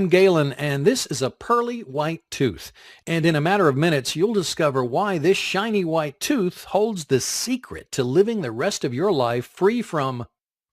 I'm Galen, and this is a pearly white tooth. And in a matter of minutes, you'll discover why this shiny white tooth holds the secret to living the rest of your life free from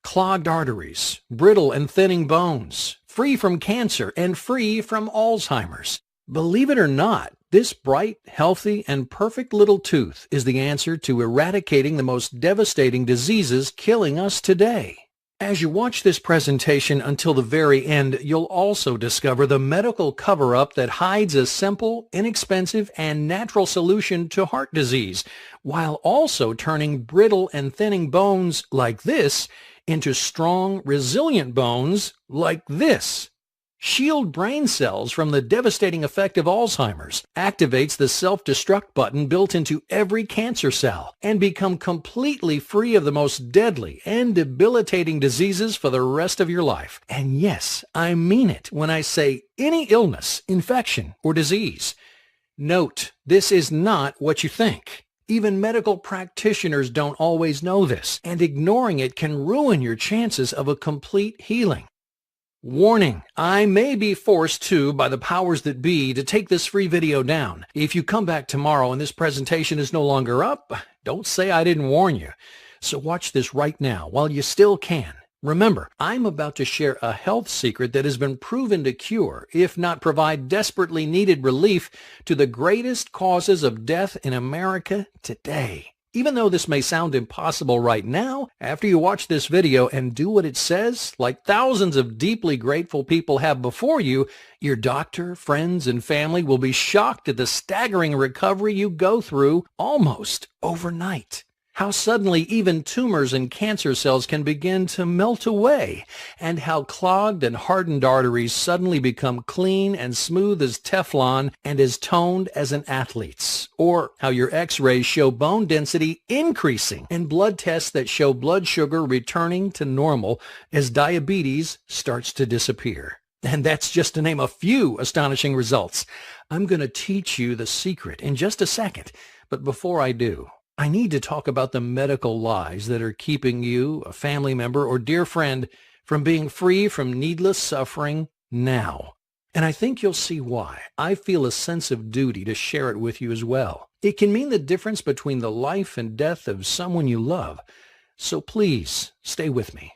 clogged arteries, brittle and thinning bones, free from cancer, and free from Alzheimer's. Believe it or not, this bright, healthy, and perfect little tooth is the answer to eradicating the most devastating diseases killing us today. As you watch this presentation until the very end, you'll also discover the medical cover-up that hides a simple, inexpensive, and natural solution to heart disease, while also turning brittle and thinning bones like this into strong, resilient bones like this. Shield brain cells from the devastating effect of Alzheimer's, activates the self-destruct button built into every cancer cell, and become completely free of the most deadly and debilitating diseases for the rest of your life. And yes, I mean it when I say any illness, infection, or disease. Note, this is not what you think. Even medical practitioners don't always know this, and ignoring it can ruin your chances of a complete healing. Warning, I may be forced to, by the powers that be, to take this free video down. If you come back tomorrow and this presentation is no longer up, don't say I didn't warn you. So watch this right now while you still can. Remember, I'm about to share a health secret that has been proven to cure, if not provide desperately needed relief, to the greatest causes of death in America today. Even though this may sound impossible right now, after you watch this video and do what it says, like thousands of deeply grateful people have before you, your doctor, friends, and family will be shocked at the staggering recovery you go through almost overnight. How suddenly even tumors and cancer cells can begin to melt away, and how clogged and hardened arteries suddenly become clean and smooth as Teflon and as toned as an athlete's, or how your x-rays show bone density increasing and blood tests that show blood sugar returning to normal as diabetes starts to disappear. And that's just to name a few astonishing results. I'm going to teach you the secret in just a second, but before I do, I need to talk about the medical lies that are keeping you, a family member, or dear friend from being free from needless suffering now. And I think you'll see why. I feel a sense of duty to share it with you as well. It can mean the difference between the life and death of someone you love. So please, stay with me.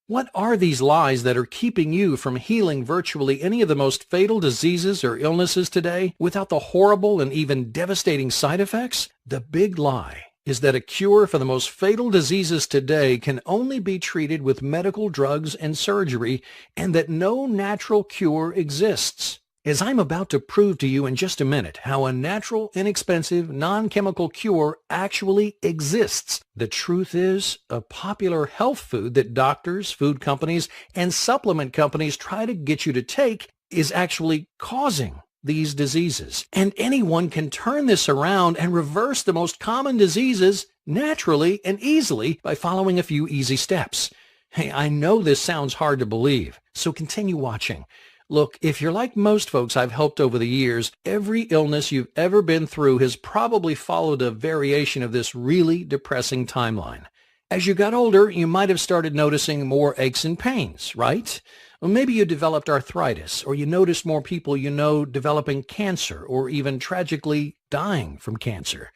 What are these lies that are keeping you from healing virtually any of the most fatal diseases or illnesses today without the horrible and even devastating side effects? The big lie is that a cure for the most fatal diseases today can only be treated with medical drugs and surgery, and that no natural cure exists. As I'm about to prove to you in just a minute how a natural, inexpensive, non-chemical cure actually exists. The truth is, a popular health food that doctors, food companies, and supplement companies try to get you to take is actually causing these diseases. And anyone can turn this around and reverse the most common diseases naturally and easily by following a few easy steps. Hey, I know this sounds hard to believe, so continue watching. Look, if you're like most folks I've helped over the years, every illness you've ever been through has probably followed a variation of this really depressing timeline. As you got older, you might have started noticing more aches and pains, right? Or maybe you developed arthritis, or you noticed more people you know developing cancer, or even tragically dying from cancer.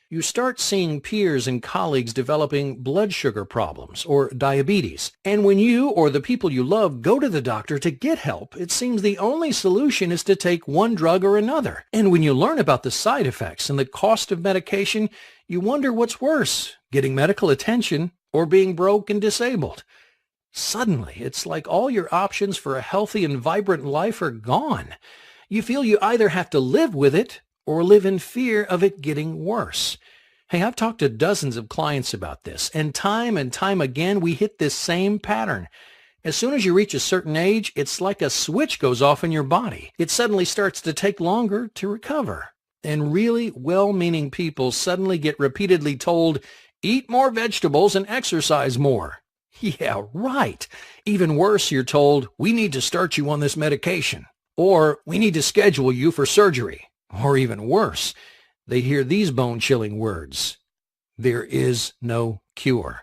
You start seeing peers and colleagues developing blood sugar problems or diabetes. And when you or the people you love go to the doctor to get help, it seems the only solution is to take one drug or another. And when you learn about the side effects and the cost of medication, you wonder what's worse, getting medical attention or being broke and disabled. Suddenly, it's like all your options for a healthy and vibrant life are gone. You feel you either have to live with it or live in fear of it getting worse. Hey, I've talked to dozens of clients about this, and time again, we hit this same pattern. As soon as you reach a certain age, it's like a switch goes off in your body. It suddenly starts to take longer to recover. And really well-meaning people suddenly get repeatedly told, eat more vegetables and exercise more. Yeah, right. Even worse, you're told, we need to start you on this medication. Or we need to schedule you for surgery. Or even worse, they hear these bone-chilling words: there is no cure.